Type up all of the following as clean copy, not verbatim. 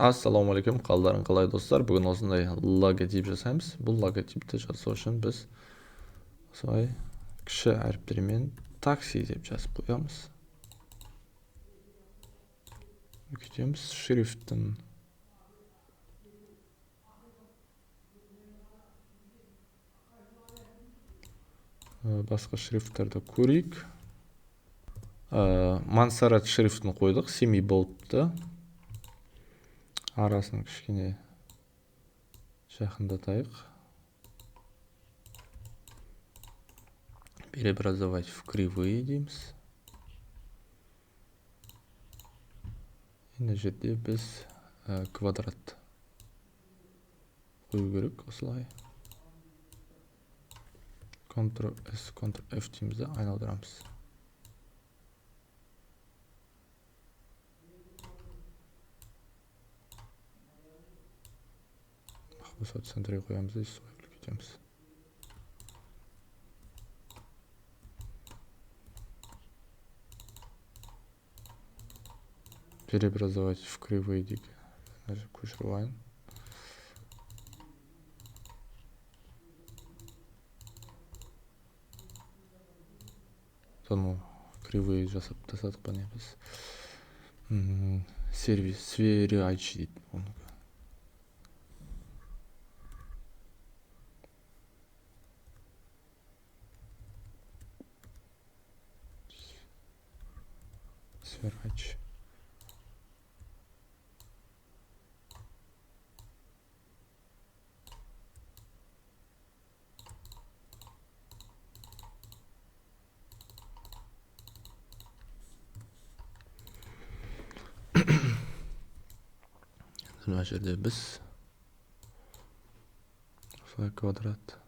Ассалаумағалейкум, қалдарың қалай достар? Бүгін осындай логотип жасаймыз. Бұл логотипті жасау үшін біз осылай кіші әріптермен такси деп жазып қоямыз. Үлкейтеміз шрифтін. Басқа шрифттерді көрейік. Мансарат шрифтін қойдық, семи болтты. Арасын кішкене жақындатайық. Преобразовать в кривые дейміз. Мына жерде біз квадрат қою керек осылай. Ctrl-S, Ctrl-F дейміз, айналдырамыз. Осы центрге қоямыз да солай үлкейтеміз. Преобразовать в кривые дейік. Көшіріп алайын. Соны кривые жасап тастадық па не біз. Сервис, сверяйчи дейді оны. Сверач. Мына жерде біз осылай квадрат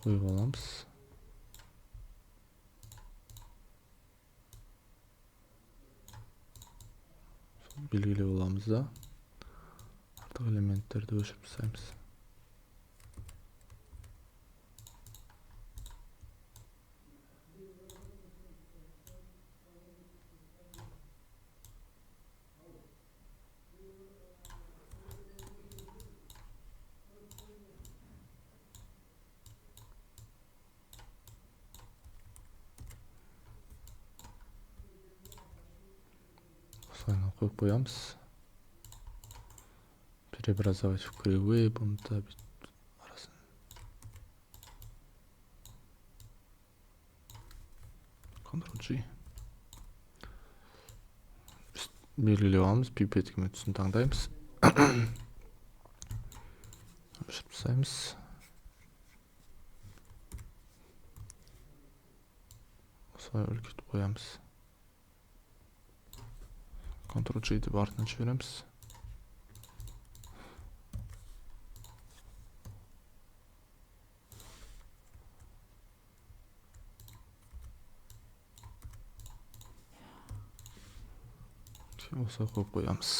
қойып аламыз. Белгілеп аламыз да артық элементтерді өшіріп тастаймыз. Осылай қойып қоямыз. Преобразовать в кривые, бұны да арасын. Ctrl-G. Белгілеп аламыз, пипеткіме түсін таңдаймыз. Өшіріп тастаймыз. Осылай үлкейтіп қоямыз. Ctrl-G деп артынан жібереміз. Осылай қойып қоямыз.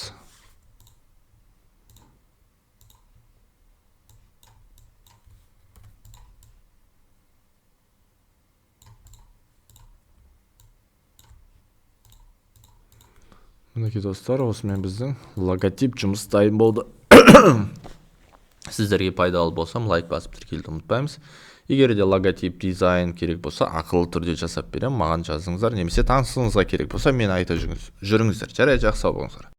Мінекей достар, осымен біздің логотип жұмыс дайын болды. Сіздерге пайдалы болсам, лайк басып тіркелуді ұмытпаймыз. Егер де логотип дизайн керек болса, ақылы түрде жасап берем, маған жазыңыздар, немесе танысыңызға керек болса, мені айта жүріңіздер. Жарайды, жақсы сау болыңыздар.